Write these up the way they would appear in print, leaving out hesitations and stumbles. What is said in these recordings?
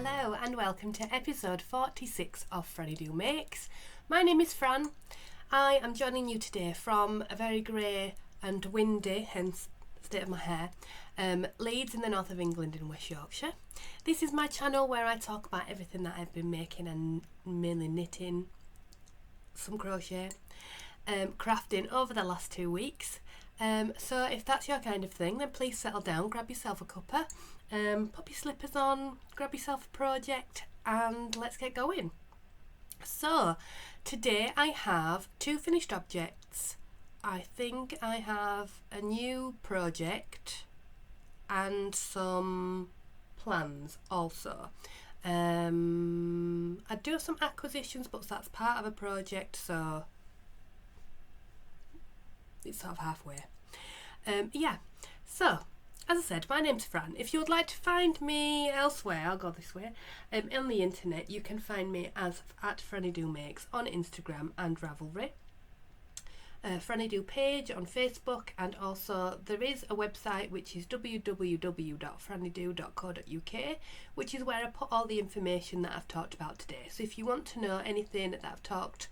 Hello and welcome to episode 46 of FrannyDoMakes. My name is Fran. I am joining you today from a very grey and windy, hence the state of my hair, Leeds in the north of England in West Yorkshire. This is my channel where I talk about everything that I've been making and mainly knitting, some crochet, crafting over the last 2 weeks. So if that's your kind of thing, then please settle down, grab yourself a cuppa, pop your slippers on, grab yourself a project and let's get going. So today I have 2 finished objects. I think I have a new project and some plans also. I do have some acquisitions, but that's part of a project, so it's sort of halfway. So as I said, my name's Fran. If you would like to find me elsewhere, I'll go this way, on the internet, you can find me as at FrannyDoMakes on Instagram and Ravelry. FrannyDo page on Facebook, and also there is a website which is www.frannydo.co.uk, which is where I put all the information that I've talked about today. So if you want to know anything that I've talked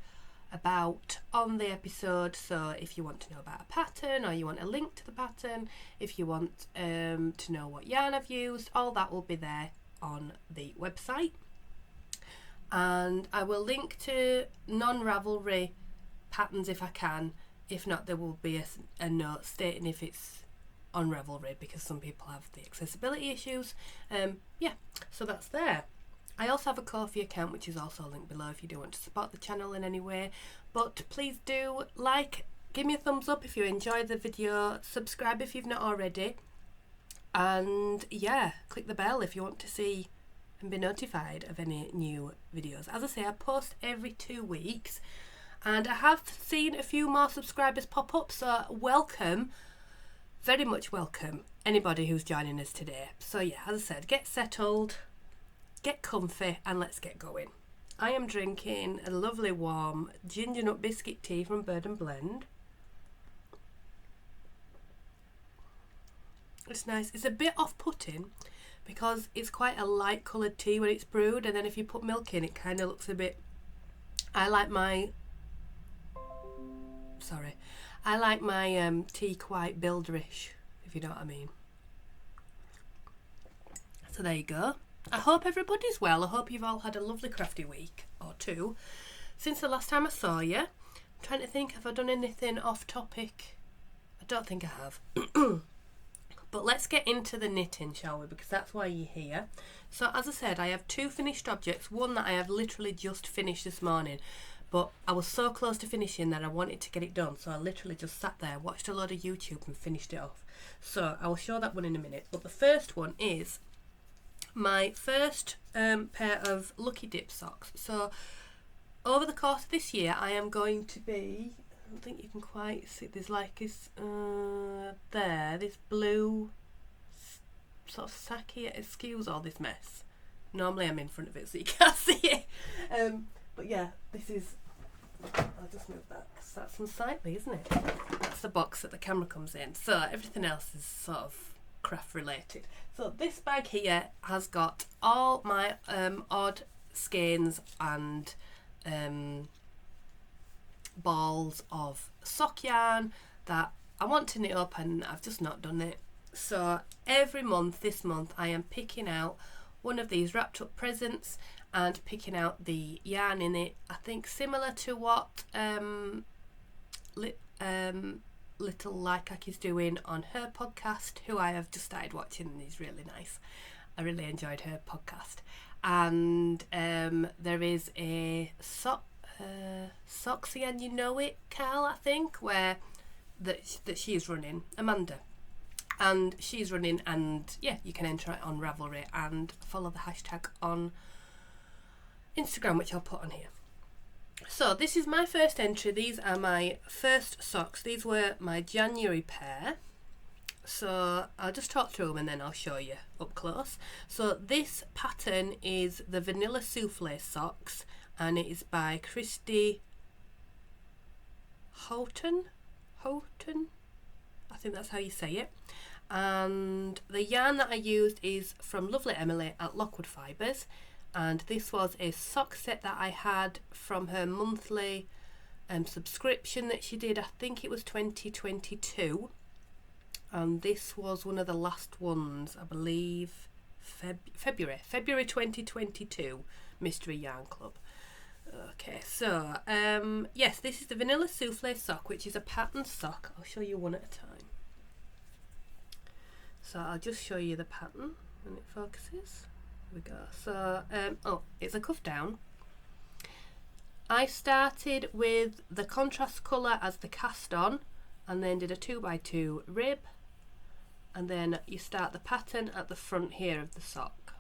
about on the episode, so if you want to know about a pattern or you want a link to the pattern, if you want to know what yarn I've used, all that will be there on the website. And I will link to non-Ravelry patterns if I can. If not, there will be a note stating if it's on Ravelry, because some people have the accessibility issues. So that's there. I also have a Ko-fi account which is also linked below if you do want to support the channel in any way. But please do give me a thumbs up if you enjoyed the video, subscribe if you've not already, and click the bell if you want to see and be notified of any new videos. As I say, I post every 2 weeks and I have seen a few more subscribers pop up, so welcome, very much welcome anybody who's joining us today. So as I said, get settled, get comfy and let's get going. I am drinking a lovely warm ginger nut biscuit tea from Bird and Blend. It's nice. It's a bit off-putting because it's quite a light coloured tea when it's brewed, and then if you put milk in it kind of looks a bit... I like my tea quite builderish, if you know what I mean. So there you go. I hope everybody's well. I hope you've all had a lovely crafty week or 2 since the last time I saw you. I'm trying to think, have I done anything off topic? I don't think I have. But let's get into the knitting, shall we? Because that's why you're here. So as I said, I have 2 finished objects. One that I have literally just finished this morning, but I was so close to finishing that I wanted to get it done. So I literally just sat there, watched a load of YouTube and finished it off. So I will show that one in a minute. But the first one is my first pair of Lucky Dip socks. So over the course of this year I am going to be, I don't think you can quite see, there's like this this blue sort of sacky, excuse all this mess, normally I'm in front of it so you can't see it, but this is, I'll just move that because that's unsightly, isn't it? That's the box that the camera comes in, so everything else is sort of craft related. So this bag here has got all my odd skeins and balls of sock yarn that I want to knit up and I've just not done it. So every month, this month, I am picking out one of these wrapped up presents and picking out the yarn in it. I think similar to what Little Like is doing on her podcast, who I have just started watching and is really nice. I really enjoyed her podcast. And there is a Socksy and You Know It Cowl, I think, where that she's running, Amanda, and she's running, and you can enter it on Ravelry and follow the hashtag on Instagram, which I'll put on here. So this is my first entry. These are my first socks. These were my January pair. So I'll just talk through them and then I'll show you up close. So this pattern is the Vanilla Souffle socks, and it is by Christy Houghton, I think that's how you say it. and the yarn that I used is from Lovely Emily at Lockwood Fibres, and this was a sock set that I had from her monthly subscription that she did. I think it was 2022, and this was one of the last ones, I believe, February 2022 Mystery Yarn Club. Okay, so yes, this is the Vanilla Souffle sock, which is a pattern sock. I'll show you one at a time. So I'll just show you the pattern when it focuses. Here we go. So oh, it's a cuff down. I started with the contrast colour as the cast on, and then did a 2x2 rib, and then you start the pattern at the front here of the sock.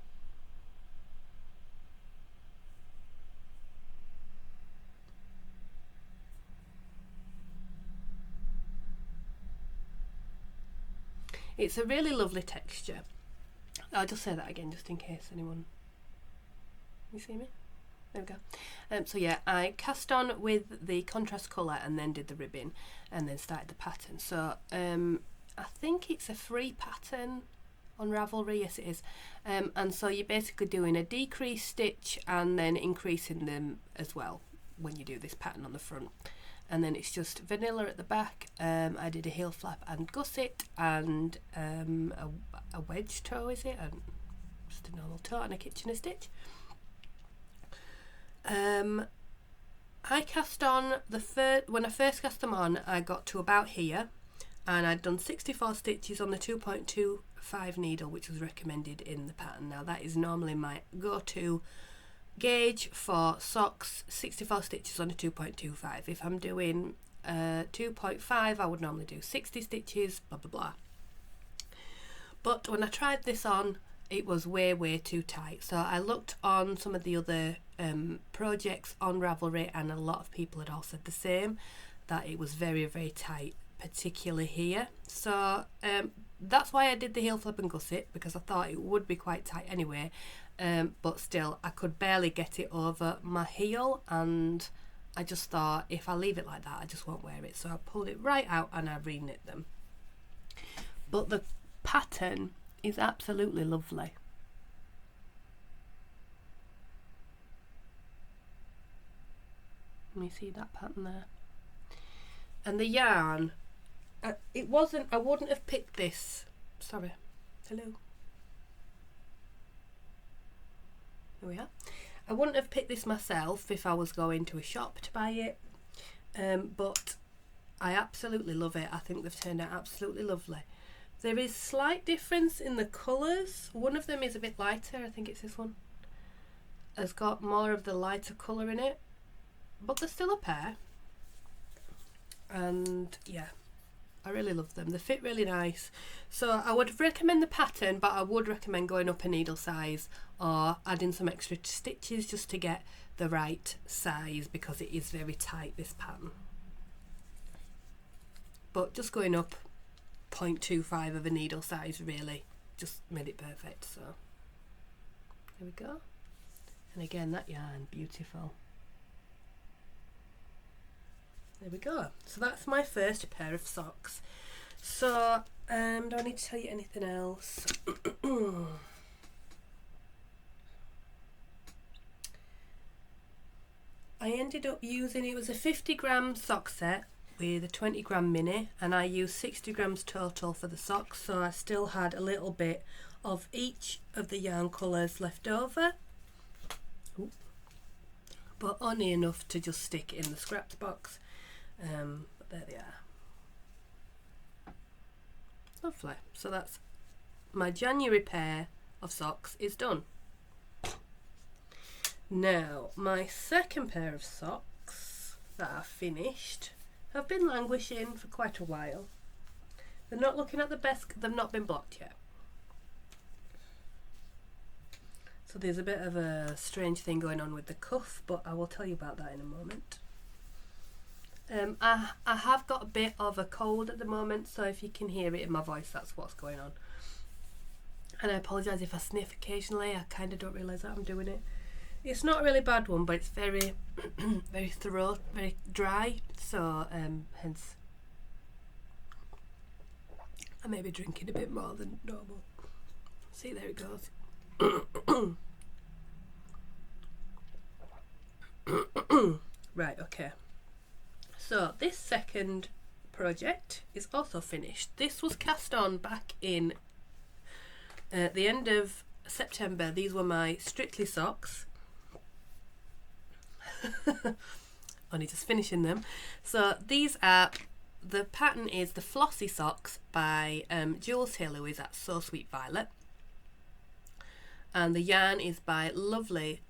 It's a really lovely texture. I'll just say that again just in case anyone... You see me? There we go. So yeah, I cast on with the contrast colour and then did the ribbing and then started the pattern. So I think it's a free pattern on Ravelry, yes it is. And so you're basically doing a decrease stitch and then increasing them as well when you do this pattern on the front. And then it's just vanilla at the back. I did a heel flap and gusset and a wedge toe, is it? And just a normal toe and a Kitchener stitch. I cast on when I first cast them on, I got to about here, and I'd done 64 stitches on the 2.25 needle, which was recommended in the pattern. Now that is normally my go-to gauge for socks, 64 stitches on a 2.25. If I'm doing 2.5, I would normally do 60 stitches, blah blah blah. But when I tried this on, it was way too tight. So I looked on some of the other projects on Ravelry, and a lot of people had all said the same, that it was very tight, particularly here. So that's why I did the heel flip and gusset, because I thought it would be quite tight anyway. But still, I could barely get it over my heel, and I just thought if I leave it like that, I just won't wear it. So I pulled it right out and I reknit them. But the pattern is absolutely lovely. Let me see that pattern there. And the yarn, it wasn't, I wouldn't have picked this. Sorry. Hello. Here we are. I wouldn't have picked this myself if I was going to a shop to buy it, but I absolutely love it. I think they've turned out absolutely lovely. There is slight difference in the colours. One of them is a bit lighter. I think it's this one. Has got more of the lighter colour in it, but they're still a pair. And yeah, I really love them. They fit really nice. So I would recommend the pattern, but I would recommend going up a needle size or adding some extra stitches just to get the right size, because it is very tight, this pattern. But just going up 0.25 of a needle size really just made it perfect. So there we go. And again, that yarn, beautiful. There we go. So that's my first pair of socks. So do I need to tell you anything else? I ended up using, it was a 50-gram sock set with a 20-gram mini, and I used 60 grams total for the socks, so I still had a little bit of each of the yarn colours left over. Ooh. But only enough to just stick in the scraps box. But there they are. Lovely. So that's my January pair of socks is done. Now my second pair of socks that I've finished have been languishing for quite a while. They're not looking at the best, they've not been blocked yet. So there's a bit of a strange thing going on with the cuff, but I will tell you about that in a moment. I have got a bit of a cold at the moment, so if you can hear it in my voice, that's what's going on. And I apologise if I sniff occasionally. I kind of don't realise that I'm doing it. It's not a really bad one, but it's very, very dry. So hence I may be drinking a bit more than normal. See, there it goes. Right, okay. So this second project is also finished. This was cast on back in the end of September. These were my Strictly socks. Only just finishing them. So these are, the pattern is the Flossie Socks by Jules Hill, who is at So Sweet Violet. And the yarn is by lovely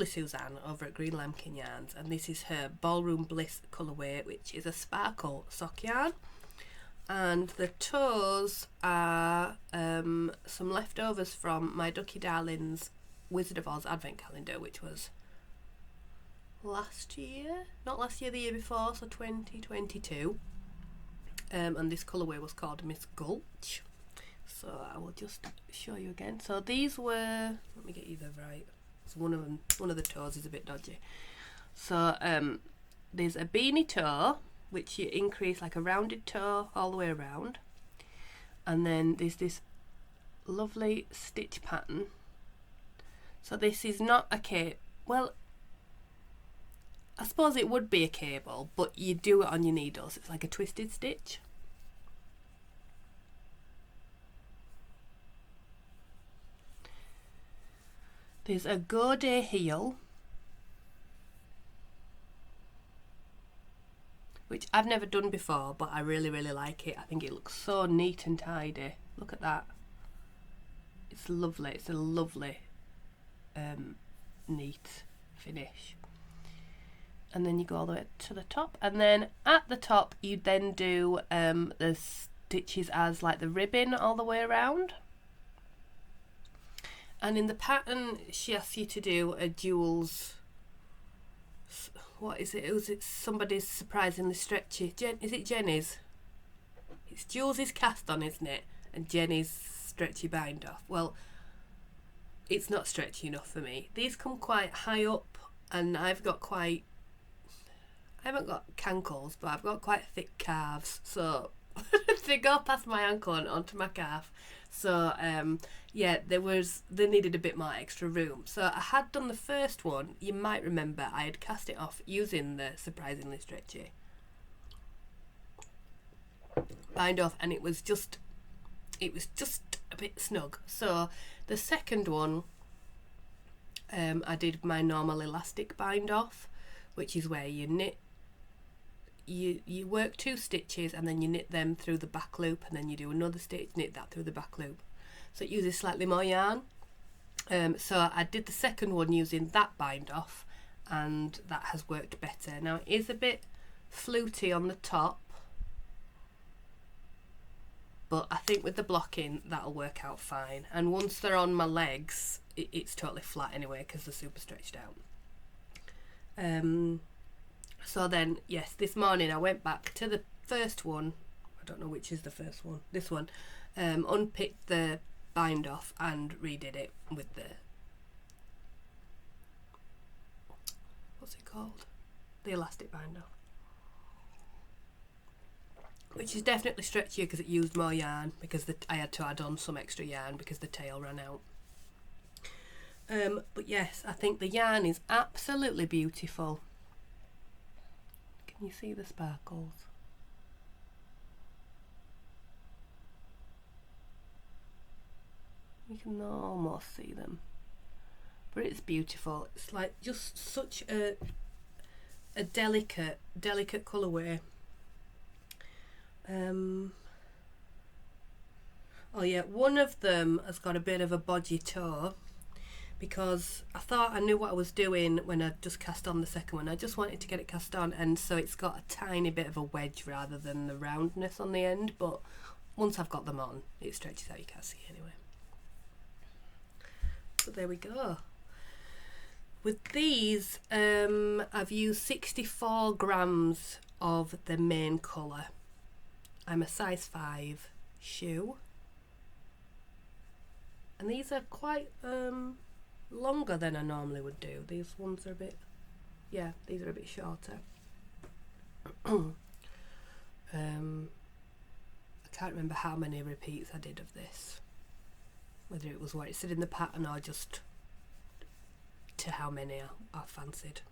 Suzanne over at Green Lambkin Yarns, and this is her Ballroom Bliss colourway, which is a sparkle sock yarn. And the toes are some leftovers from my Ducky Darling's Wizard of Oz advent calendar, which was last year, not last year, the year before, so 2022. And this colourway was called Miss Gulch. So I will just show you again. So these were, let me get you the right. So one of the toes is a bit dodgy. So there's a beanie toe, which you increase like a rounded toe all the way around. And then there's this lovely stitch pattern. So this is not a cape. Well, I suppose it would be a cable, but you do it on your needles. It's like a twisted stitch. There's a Godet heel, which I've never done before, but I really like it. I think it looks so neat and tidy. Look at that. It's lovely. It's a lovely neat finish. And then you go all the way to the top, and then at the top you then do the stitches as like the ribbon all the way around. And in the pattern, she asks you to do a Jules. What is it? Was it somebody's surprisingly stretchy? Is it Jenny's? It's Jules's cast on, isn't it? And Jenny's stretchy bind off. Well, it's not stretchy enough for me. These come quite high up, and I haven't got cankles, but I've got quite thick calves, so they go past my ankle and onto my calf. So yeah, they needed a bit more extra room. So I had done the first one. You might remember I had cast it off using the surprisingly stretchy bind off, and it was just a bit snug. So the second one, I did my normal elastic bind off, which is where you knit. You work 2 stitches and then you knit them through the back loop, and then you do another stitch, knit that through the back loop. So it uses slightly more yarn. So I did the second one using that bind off, and that has worked better. Now it is a bit fluty on the top, but I think with the blocking that'll work out fine. And once they're on my legs, it's totally flat anyway because they're super stretched out. So then, yes, this morning I went back to the first one. I don't know which is the first one. This one. Unpicked the bind off and redid it with the, what's it called? The elastic bind off. Which is definitely stretchier because it used more yarn, because I had to add on some extra yarn because the tail ran out. But yes, I think the yarn is absolutely beautiful. Can you see the sparkles? You can almost see them, but it's beautiful. It's like just such a delicate colourway. Oh yeah, one of them has got a bit of a bodgy toe, because I thought I knew what I was doing when I just cast on the second one. I just wanted to get it cast on, and so it's got a tiny bit of a wedge rather than the roundness on the end, but once I've got them on, it stretches out. You can't see anyway. But there we go. With these, I've used 64 grams of the main colour. I'm a size 5 shoe, and these are quite longer than I normally would do. These ones are a bit, yeah, these are a bit shorter. I Can't remember how many repeats I did of this, whether it was what it said in the pattern or just to how many I fancied.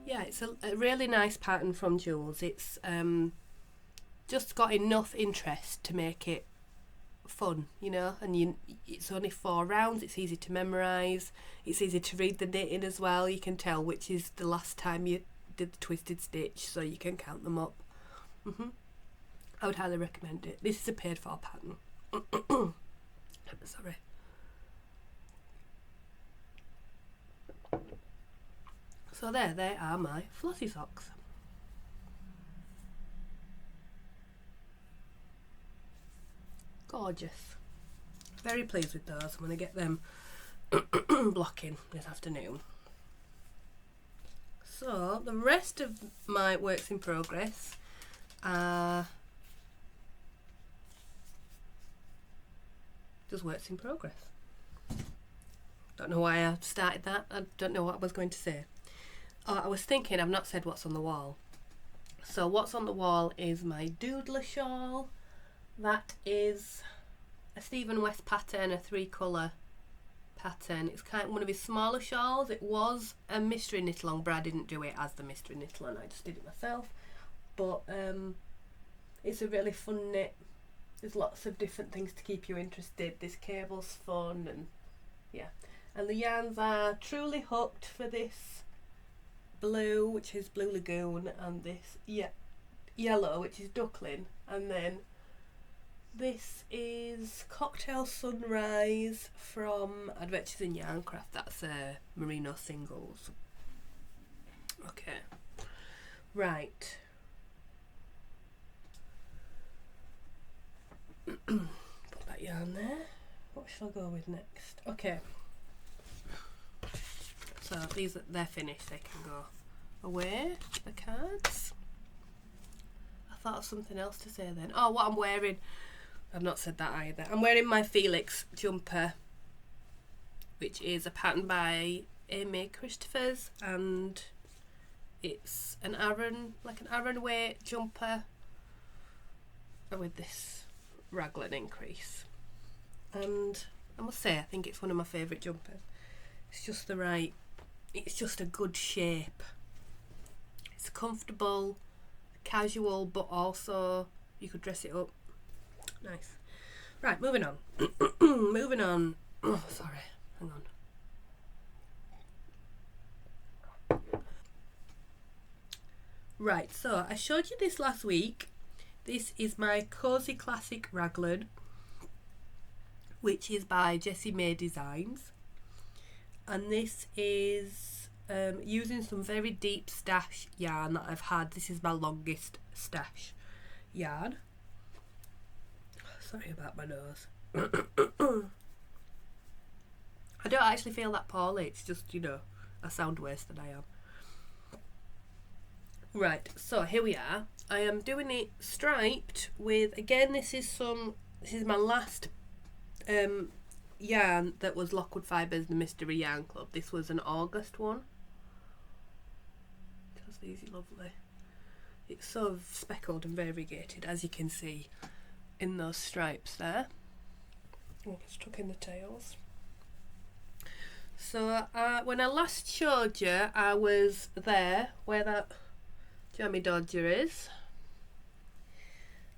Yeah, it's a really nice pattern from Jules. It's just got enough interest to make it fun, you know, and it's only 4 rounds. It's easy to memorise. It's easy to read the knitting as well. You can tell which is the last time you did the twisted stitch, so you can count them up. I would highly recommend it. This is a paid for pattern. Sorry. So there they are, my Flossie socks. Gorgeous. Very pleased with those. I'm going to get them blocking this afternoon. So the rest of my works in progress are just works in progress. Don't know why I started that. I don't know what I was going to say. I was thinking, I've not said what's on the wall. So what's on the wall is my doodler shawl. That is a Stephen West pattern, a 3-colour pattern. It's kind of one of his smaller shawls. It was a mystery knit along, but I didn't do it as the mystery knit along. I just did it myself. But it's a really fun knit. There's lots of different things to keep you interested. This cable's fun, and yeah. And the yarns are Truly Hooked for this blue, which is Blue Lagoon, and this yellow, which is Duckling, and then this is Cocktail Sunrise from Adventures in Yarncraft. That's Merino Singles. Okay, right. Put that yarn there. What shall I go with next? Okay. So they're finished. They can go away. The cards. I thought of something else to say then. Oh, what I'm wearing. I've not said that either. I'm wearing my Felix jumper, which is a pattern by Amy Christophers, and it's an Aran weight jumper with this raglan increase. And I must say, I think it's one of my favourite jumpers. It's just the right. It's just a good shape. It's comfortable, casual, but also you could dress it up. Nice. Right, moving on. Moving on. Oh, sorry. Hang on. Right, so I showed you this last week. This is my Cozy Classic Raglan, which is by Jessie May Designs. And this is using some very deep stash yarn that I've had. This is my longest stash yarn. Sorry about my nose. I don't actually feel that poorly. It's just, you know, I sound worse than I am. Right, so here we are. I am doing it striped with, again, this is my last yarn that was Lockwood Fibres, the Mystery Yarn Club. This was an August one. Just easy, lovely. It's sort of speckled and variegated, as you can see in those stripes there. Oh, it's stuck in the tails. So when I last showed you, I was there where that jammy dodger is.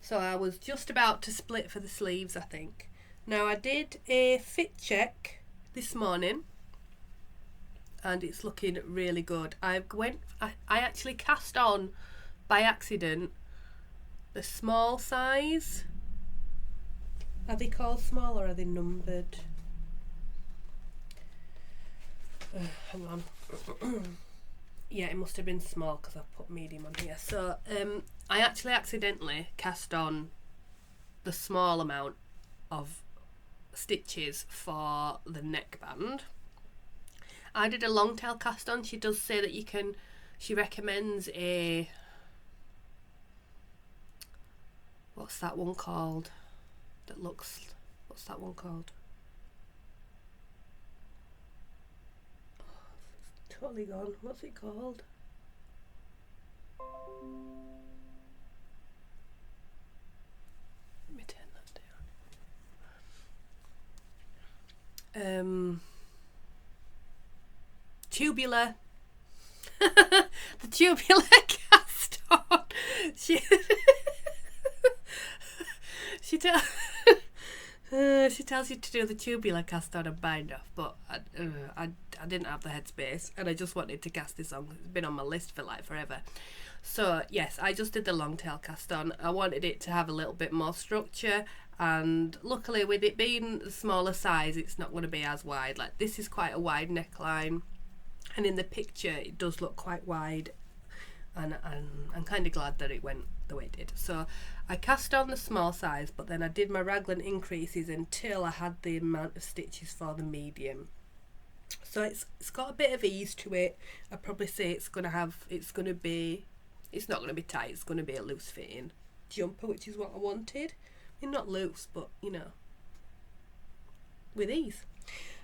So I was just about to split for the sleeves, I think. Now I did a fit check this morning and it's looking really good. I actually cast on by accident the small size. Are they called small or are they numbered? Hang on. Yeah, it must have been small because I put medium on here. So I actually accidentally cast on the small amount of stitches for the neckband. I did a long tail cast on. She does say that you can, she recommends a, what's that one called that looks, what's that one called? Totally gone. What's it called? tubular, the tubular cast on. She she tells you to do the tubular cast on and bind off, but I didn't have the headspace, and I just wanted to cast this on. It's been on my list for like forever. So yes, I just did the long tail cast on. I wanted it to have a little bit more structure, and luckily with it being the smaller size, it's not going to be as wide. Like, this is quite a wide neckline, and in the picture it does look quite wide, and I'm kind of glad that it went the way it did. So I cast on the small size, but then I did my raglan increases until I had the amount of stitches for the medium. So it's got a bit of ease to it. I'd probably say it's not going to be tight, it's going to be a loose fitting jumper, which is what I wanted. I mean, not loose, but you know, with ease.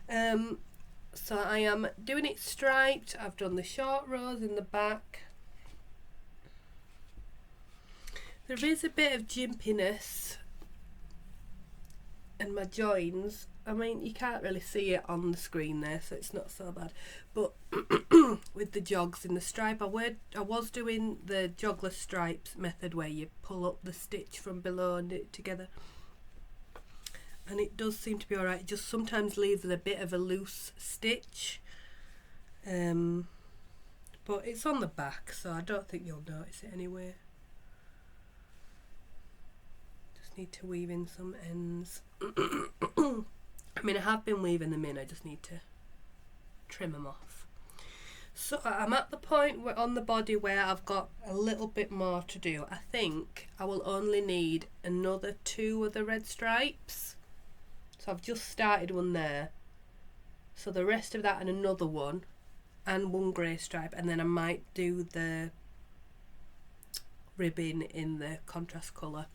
So I am doing it striped. I've done the short rows in the back. There is a bit of jimpiness in my joins. I mean, you can't really see it on the screen there, so it's not so bad. But with the jogs in the stripe, I was doing the jogless stripes method where you pull up the stitch from below and knit it together. And it does seem to be alright. It just sometimes leaves a bit of a loose stitch. But it's on the back, so I don't think you'll notice it anyway. Just need to weave in some ends. I mean, I have been weaving them in, I just need to trim them off. So I'm at the point on the body where I've got a little bit more to do. I think I will only need another 2 of the red stripes. So I've just started one there. So the rest of that and another one, and 1 grey stripe, and then I might do the ribbon in the contrast colour.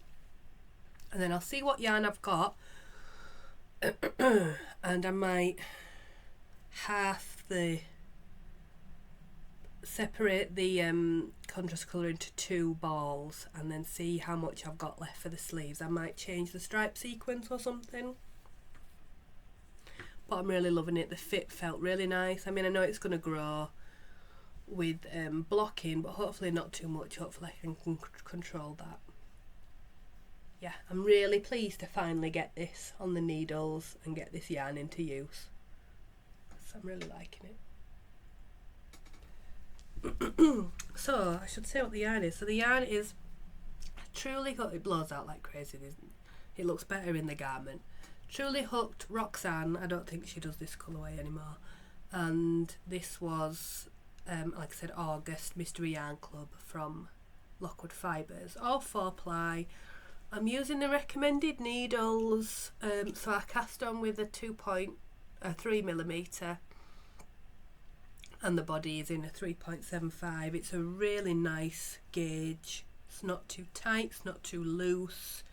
And then I'll see what yarn I've got. And I might separate the contrast colour into 2 balls and then see how much I've got left for the sleeves. I might change the stripe sequence or something, but I'm really loving it. The fit felt really nice. I mean, I know it's going to grow with blocking, but hopefully not too much. Hopefully I can control that. Yeah, I'm really pleased to finally get this on the needles and get this yarn into use. So I'm really liking it. So I should say what the yarn is. So the yarn is Truly Hooked. It blows out like crazy. It looks better in the garment. Truly Hooked Roxanne. I don't think she does this colourway anymore. And this was, like I said, August Mystery Yarn Club from Lockwood Fibres. All 4-ply. I'm using the recommended needles, so I cast on with a 3mm, and the body is in a 3.75. It's a really nice gauge. It's not too tight, it's not too loose.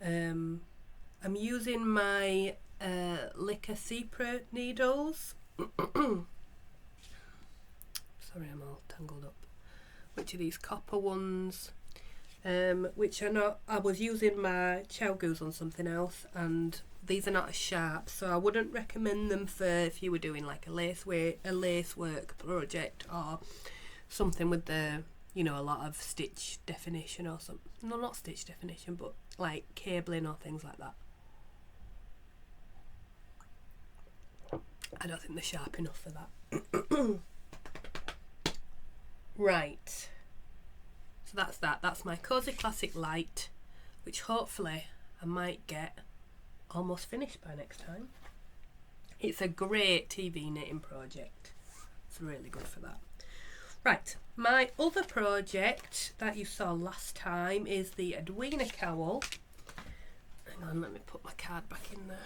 I'm using my Licker Cipra needles. Sorry, I'm all tangled up. Which are these copper ones? Which are not, I was using my Chow Goose on something else, and these are not as sharp, so I wouldn't recommend them for if you were doing like a lace work project or something with the, you know, a lot of stitch definition or something. No, not stitch definition, but like cabling or things like that. I don't think they're sharp enough for that. Right. So that's that. That's my Cozy Classic Light, which hopefully I might get almost finished by next time. It's a great TV knitting project. It's really good for that. Right, my other project that you saw last time is the Edwina Cowl. Hang on, let me put my card back in there.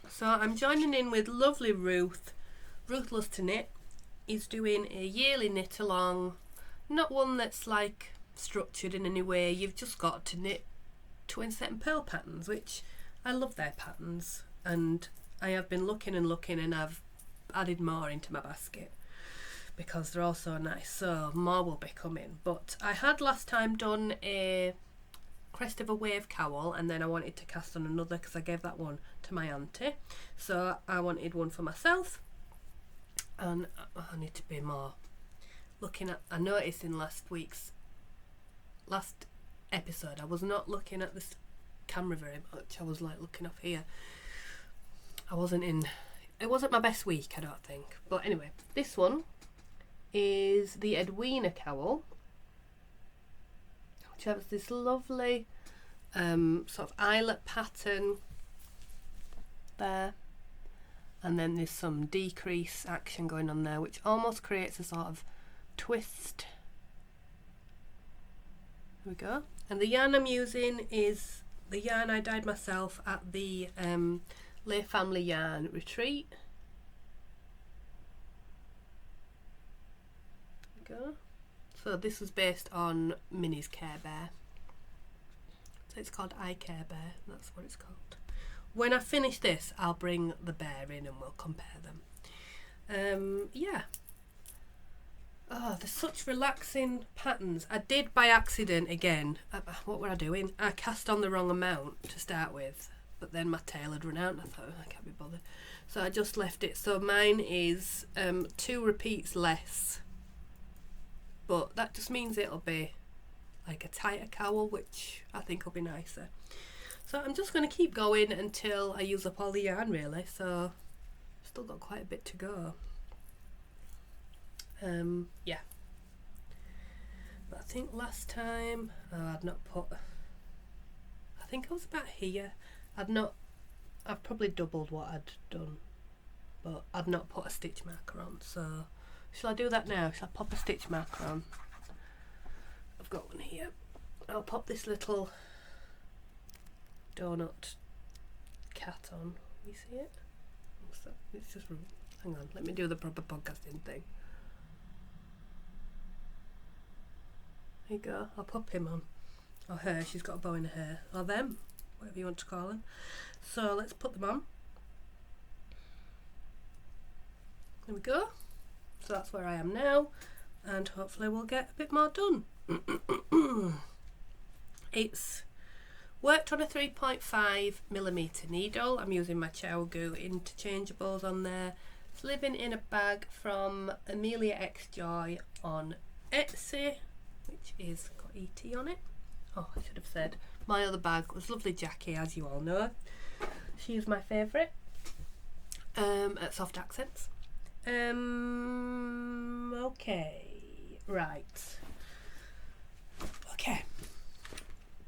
So I'm joining in with lovely Ruth. Ruth Loves to Knit. He's doing a yearly knit along. Not one that's like structured in any way. You've just got to knit twin set and pearl patterns, which I love their patterns, and I have been looking and looking, and I've added more into my basket because they're all so nice. So more will be coming. But I had last time done a Crest of a Wave cowl, and then I wanted to cast on another because I gave that one to my auntie. So I wanted one for myself, and I need to be more looking at. I noticed in last episode I was not looking at this camera very much. I was like looking up here. It wasn't my best week, I don't think. But anyway, this one is the Edwina Cowl, which has this lovely sort of eyelet pattern there, and then there's some decrease action going on there, which almost creates a sort of twist. There we go. And the yarn I'm using is the yarn I dyed myself at the Lay Family Yarn Retreat. There we go. So this was based on Minnie's Care Bear. So it's called I Care Bear, that's what it's called. When I finish this, I'll bring the bear in and we'll compare them. Yeah. Oh, there's such relaxing patterns. I did by accident again. What were I doing? I cast on the wrong amount to start with, but then my tail had run out and I thought, I can't be bothered. So I just left it. So mine is 2 repeats less, but that just means it'll be like a tighter cowl, which I think will be nicer. So I'm just going to keep going until I use up all the yarn really, so I've still got quite a bit to go. Yeah. But I think last time I'd not put, I think I was about here. I've probably doubled what I'd done, but I'd not put a stitch marker on, so shall I do that now? Shall I pop a stitch marker on? I've got one here. I'll pop this little donut cat on. You see it? What's that? It's just, hang on, let me do the proper podcasting thing. There you go, I'll pop him on. Or her, she's got a bow in her hair. Or them, whatever you want to call them. So let's put them on. There we go. So that's where I am now. And hopefully we'll get a bit more done. It's worked on a 3.5mm needle. I'm using my Chow-Goo interchangeables on there. It's living in a bag from Amelia X Joy on Etsy, which is got ET on it. Oh, I should have said. My other bag was lovely Jackie, as you all know. She's my favourite at Soft Accents. Okay, right. Okay.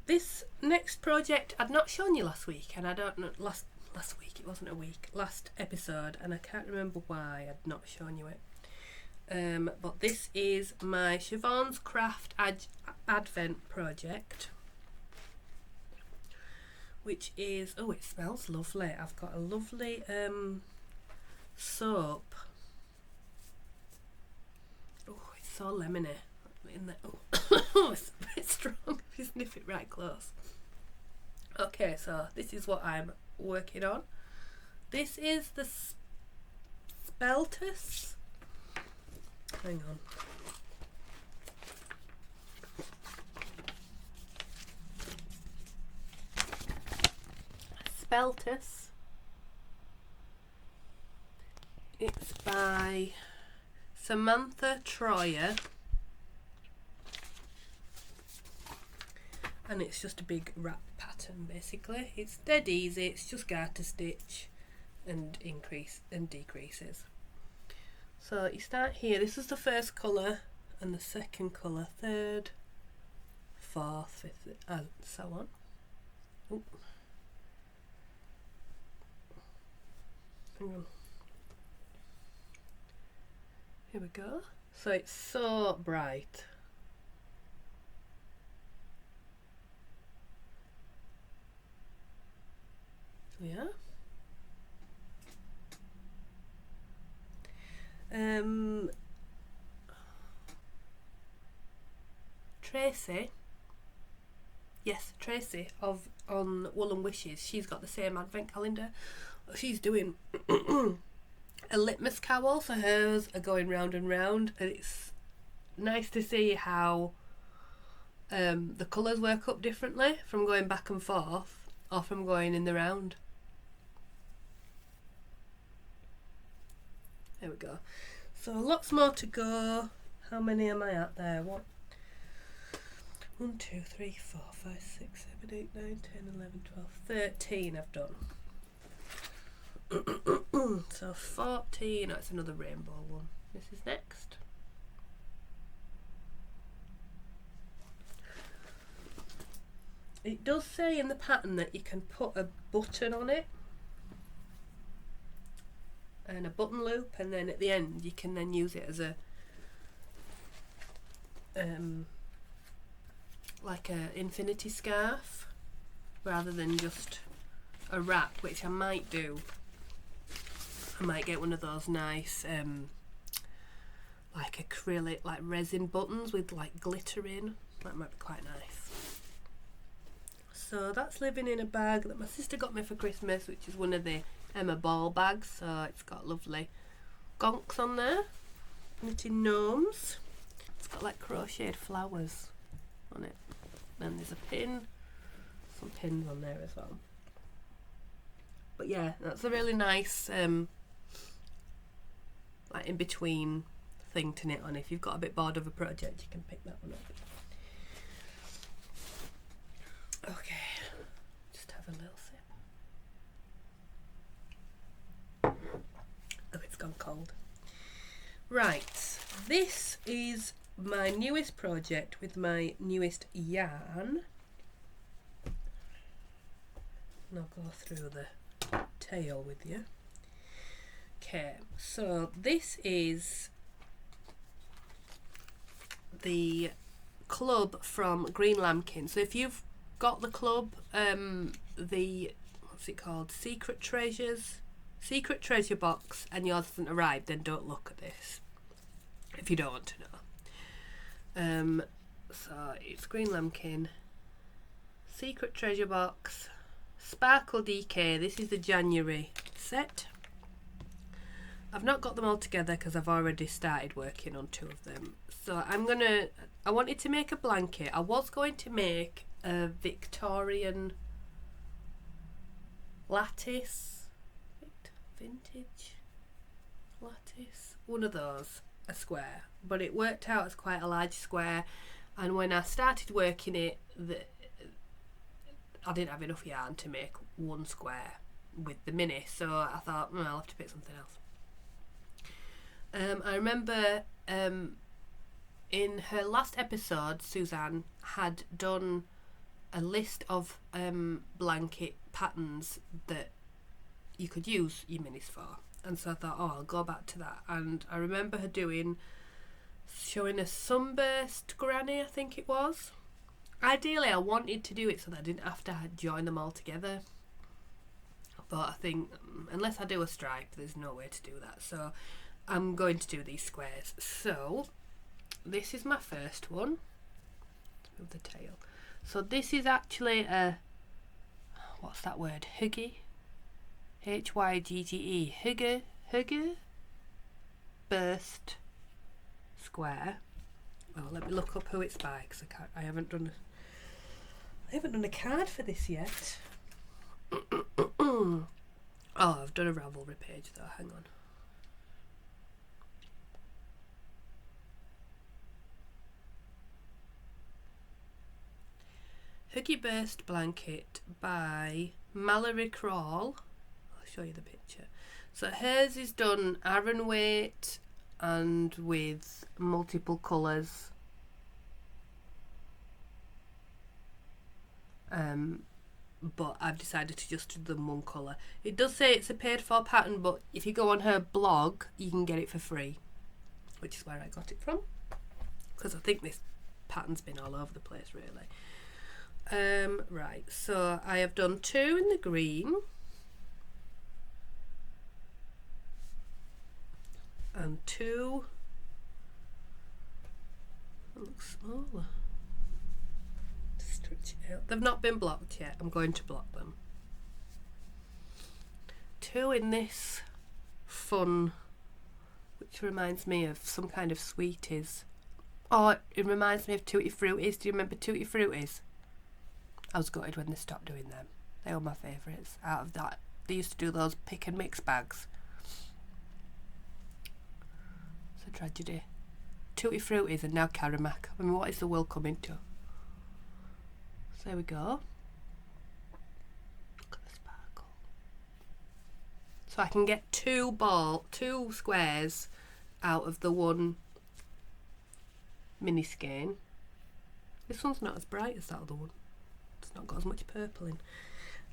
This next project I'd not shown you last week, and I don't know, last week, it wasn't a week, last episode, and I can't remember why I'd not shown you it. But this is my Siobhan's Craft Advent project, which is, oh, it smells lovely. I've got a lovely soap. Oh, it's so lemony in there. Oh, it's a bit strong if you sniff it right close. Okay, so this is what I'm working on. This is the Speltas. Hang on. Speltas. It's by Samantha Troyer. And it's just a big wrap pattern basically. It's dead easy, it's just garter stitch and increase and decreases. So you start here, this is the first colour and the second colour, third, fourth, fifth, and so on. Ooh. Hang on. Here we go. So it's so bright. Yeah. Tracy, yes, Tracy on Wool and Wishes, she's got the same advent calendar. She's doing a litmus cowl, so hers are going round and round, and it's nice to see how the colours work up differently from going back and forth or from going in the round. There we go. So lots more to go. How many am I at there? What? 1, 2, 3, 4, 5, 6, 7, 8, 9, 10, 11, 12, 13 I've done. So 14, that's another rainbow one. This is next. It does say in the pattern that you can put a button on it and a button loop, and then at the end you can then use it as a like a infinity scarf rather than just a wrap, which I might do. I might get one of those nice like acrylic, like resin buttons with like glitter in. That might be quite nice. So that's living in a bag that my sister got me for Christmas, which is one of the Emma ball bags. So it's got lovely gonks on there, knitting gnomes. It's got like crocheted flowers on it. Then there's a pin, some pins on there as well. But yeah, that's a really nice like in between thing to knit on. If you've got a bit bored of a project, you can pick that one up. Okay, just have a little sip. Oh, it's gone cold. Right, this is my newest project with my newest yarn. And I'll go through the tail with you. Okay, so this is the club from Green Lambkin. So if you've got the club, the what's it called, Secret Treasure box, and yours hasn't arrived, then don't look at this if you don't want to know. So it's Green Lambkin, Secret Treasure box, Sparkle DK. This is the January set. I've not got them all together because I've already started working on 2 of them. So I wanted to make a blanket. I was going to make a Victorian lattice, vintage lattice, one of those, a square, but it worked out as quite a large square, and when I started working it, I didn't have enough yarn to make one square with the mini, so I thought, I'll have to pick something else. I remember in her last episode, Suzanne had done a list of blanket patterns that you could use your minis for, and so I thought, I'll go back to that. And I remember her showing a sunburst granny, I think it was. Ideally I wanted to do it so that I didn't have to join them all together, but I think unless I do a stripe, there's no way to do that, so I'm going to do these squares. So this is my first one. Let's move the tail. So this is actually a, what's that word, Hygge, Hygge, Hygge burst square. Well, let me look up who it's by, because I haven't done a card for this yet. Oh, I've done a Ravelry page though, hang on. Hygge Burst Blanket by Mallory Crawl. I'll show you the picture. So hers is done Aran weight and with multiple colours. But I've decided to just do them one colour. It does say it's a paid for pattern, but if you go on her blog, you can get it for free, which is where I got it from, because I think this pattern's been all over the place really. Right, so I have done 2 in the green and 2, it looks smaller, stretch it out. They've not been blocked yet, I'm going to block them. 2 in this fun, which reminds me of some kind of sweeties Oh, it reminds me of Tutti Fruities. Do you remember Tutti Fruities? I was gutted when they stopped doing them. They were my favourites out of that. They used to do those pick and mix bags. It's a tragedy. Tutti Fruities and now Caramac. I mean, what is the world coming to? So there we go. Look at the sparkle. So I can get two squares out of the one mini skein. This one's not as bright as that other one. It's not got as much purple in.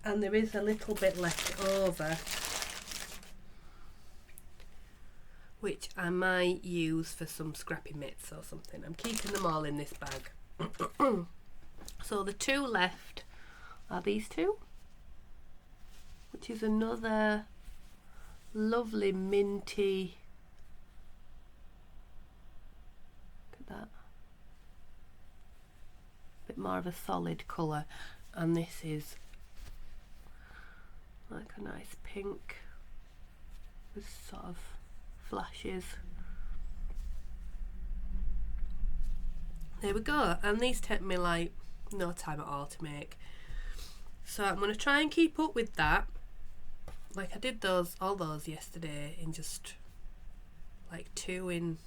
And there is a little bit left over, which I might use for some scrappy mitts or something. I'm keeping them all in this bag. So the two left are these two, which is another lovely minty. Look at that. Bit more of a solid colour, and this is like a nice pink with sort of flashes. There we go, and these take me like no time at all to make, so I'm going to try and keep up with that. Like I did all those yesterday in just like 2 in,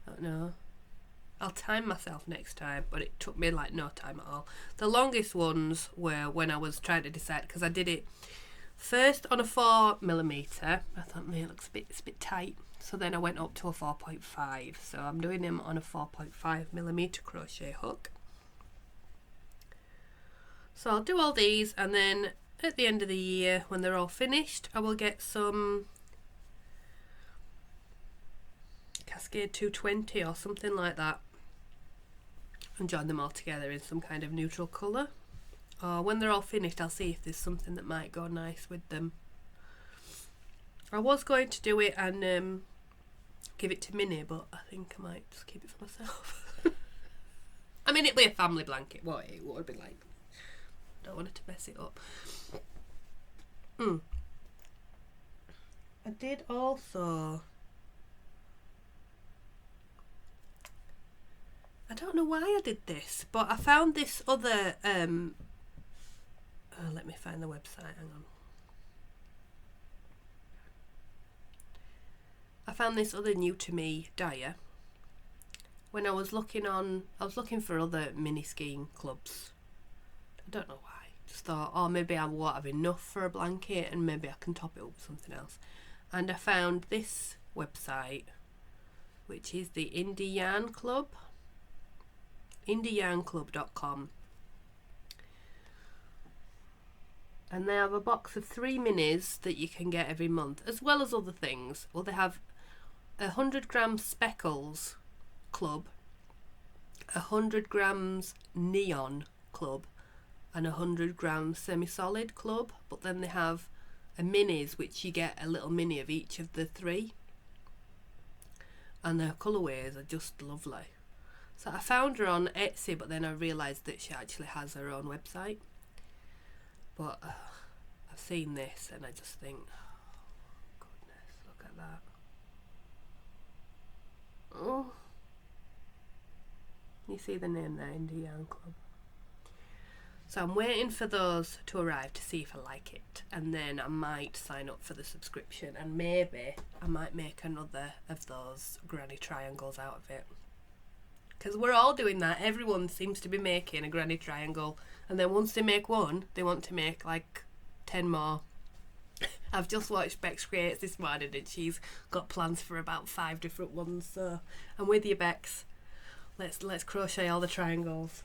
I don't know, I'll time myself next time, but it took me like no time at all. The longest ones were when I was trying to decide, because I did it first on a 4mm. I thought, man, it looks it's a bit tight. So then I went up to a 4.5. So I'm doing them on a 4.5mm crochet hook. So I'll do all these, and then at the end of the year, when they're all finished, I will get some Cascade 220 or something like that, and join them all together in some kind of neutral colour. Or when they're all finished, I'll see if there's something that might go nice with them. I was going to do it and give it to Minnie, but I think I might just keep it for myself. I mean, it'd be a family blanket, won't it? It would be like, I don't want it to mess it up. I did also, I don't know why I did this, but I found this other, let me find the website, hang on. I found this other new to me dyer when I was looking for other mini skiing clubs. I don't know why. Just thought, oh, maybe I won't have enough for a blanket and maybe I can top it up with something else. And I found this website, which is the Indie Yarn Club, indieyarnclub.com. And they have a box of 3 minis that you can get every month, as well as other things. Well, they have 100 grams speckles club, 100 grams neon club, and 100 grams semi-solid club. But then they have a minis, which you get a little mini of each of the 3, and their colourways are just lovely. So I found her on Etsy, but then I realised that she actually has her own website. But I've seen this and I just think, oh, goodness, look at that. Oh, you see the name there, Indie Yarn Club. So I'm waiting for those to arrive to see if I like it, and then I might sign up for the subscription, and maybe I might make another of those granny triangles out of it. Because we're all doing that. Everyone seems to be making a granny triangle, and then once they make one, they want to make like 10 more. I've just watched Bex Creates this morning, and she's got plans for about 5 different ones. So I'm with you, Bex. Let's crochet all the triangles.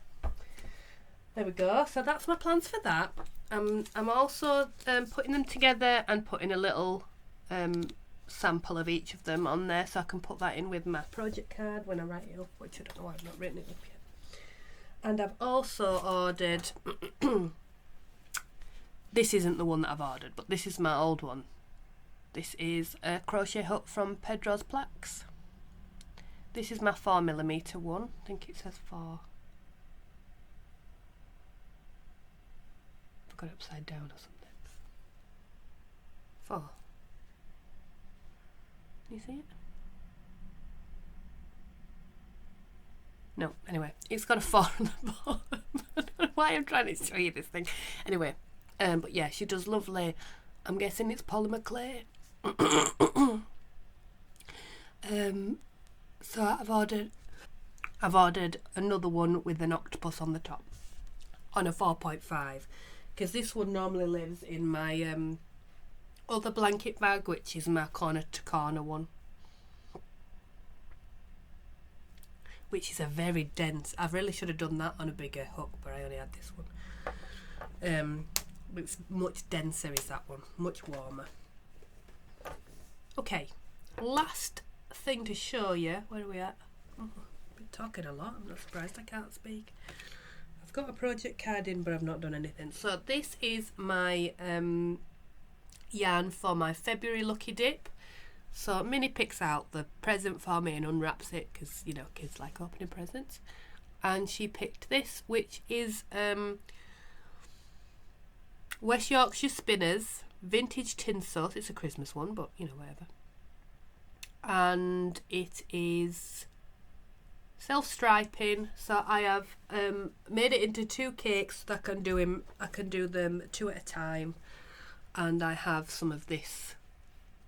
There we go. So that's my plans for that. I'm also putting them together and putting a little sample of each of them on there, so I can put that in with my project card when I write it up, which I don't know why I've not written it up yet. And I've also ordered this isn't the one that I've ordered, but this is my old one. This is a crochet hook from Pedro's Plaques. This is my 4mm one. I think it says 4. I've got it upside down or something. 4. Can you see it? No, anyway, it's got a 4 on the bottom. I don't know why I'm trying to show you this thing. Anyway, but yeah, she does lovely, I'm guessing it's polymer clay. So I've ordered another one with an octopus on the top, on a 4.5, because this one normally lives in my other blanket bag, which is my corner to corner one, which is a very dense. I really should have done that on a bigger hook, but I only had this one. It's much denser is that one, much warmer. Okay, last thing to show you. Where are we at? Oh, I've been talking a lot. I'm not surprised I can't speak. I've got a project card in, but I've not done anything. So this is my yarn for my February lucky dip. So Minnie picks out the present for me and unwraps it, because you know kids like opening presents, and she picked this, which is West Yorkshire Spinners vintage tin sauce. It's a Christmas one, but you know, whatever. And it is self-striping, so I have made it into 2 cakes so that I can do them 2 at a time, and I have some of this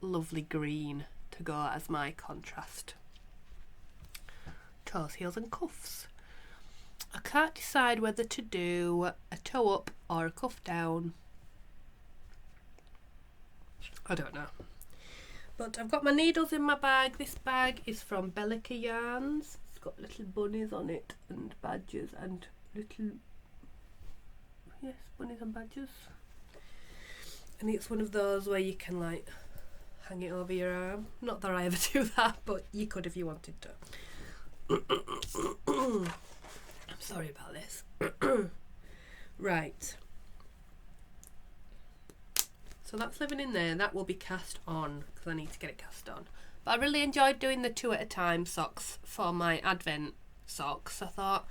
lovely green to go as my contrast. Toes, heels and cuffs. I can't decide whether to do a toe up or a cuff down. I don't know. But I've got my needles in my bag. This bag is from Bellica Yarns. It's got little bunnies on it and badgers and little, yes, bunnies and badgers. And it's one of those where you can like hang it over your arm. Not that I ever do that, but you could if you wanted to. I'm sorry about this. Right. So that's living in there. That will be cast on, because I need to get it cast on. But I really enjoyed doing the 2 at a time socks for my Advent socks. I thought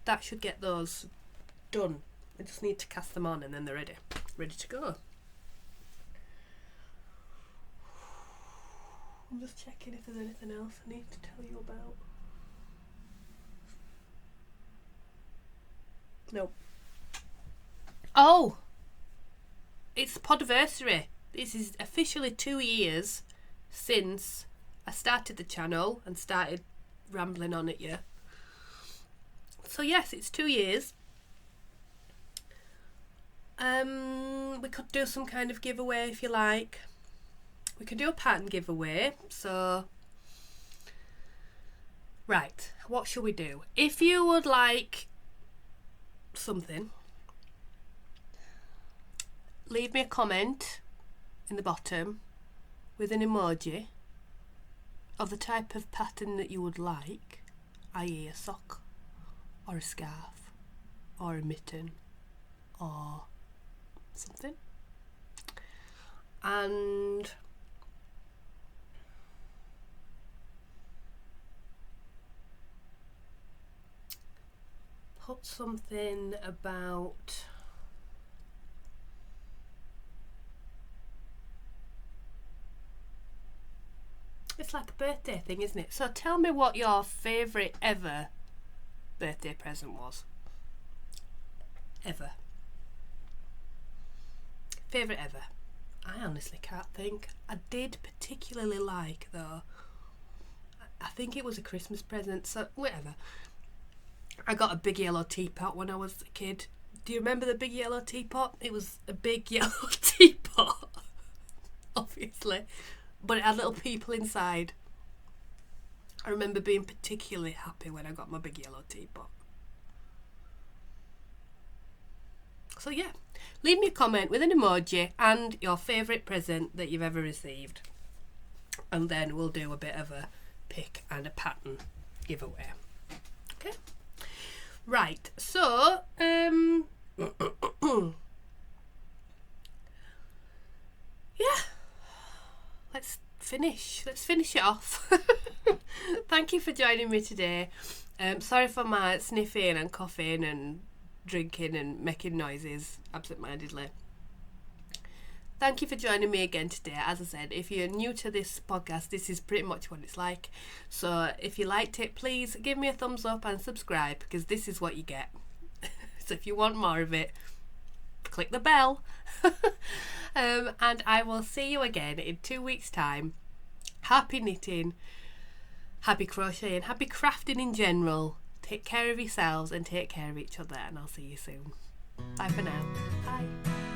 that should get those done. I just need to cast them on and then they're ready to go. I'm just checking if there's anything else I need to tell you about. Nope. Oh! It's Podiversary. This is officially 2 years since I started the channel and started rambling on at you. So yes, it's 2 years. We could do some kind of giveaway if you like. We could do a pattern giveaway. So, right, what should we do? If you would like something, leave me a comment in the bottom with an emoji of the type of pattern that you would like, i.e. a sock or a scarf or a mitten or something, and put something about it's like a birthday thing, isn't it? So tell me what your favourite ever birthday present was. Ever. Favourite ever. I honestly can't think. I did particularly like, though, I think it was a Christmas present, so whatever. I got a big yellow teapot when I was a kid. Do you remember the big yellow teapot? It was a big yellow teapot, obviously, but it had little people inside. I remember being particularly happy when I got my big yellow teapot. So yeah, leave me a comment with an emoji and your favourite present that you've ever received, and then we'll do a bit of a pick and a pattern giveaway. Okay, right, so yeah, let's finish it off. Thank you for joining me today. Sorry for my sniffing and coughing and drinking and making noises absent-mindedly. thank you for joining me again today. As I said, if you're new to this podcast, this is pretty much what it's like. So if you liked it, please give me a thumbs up and subscribe, because this is what you get. So if you want more of it, click the bell. And I will see you again in 2 weeks' time. Happy knitting, happy crocheting, happy crafting in general. Take care of yourselves and take care of each other, and I'll see you soon. Bye for now. Bye.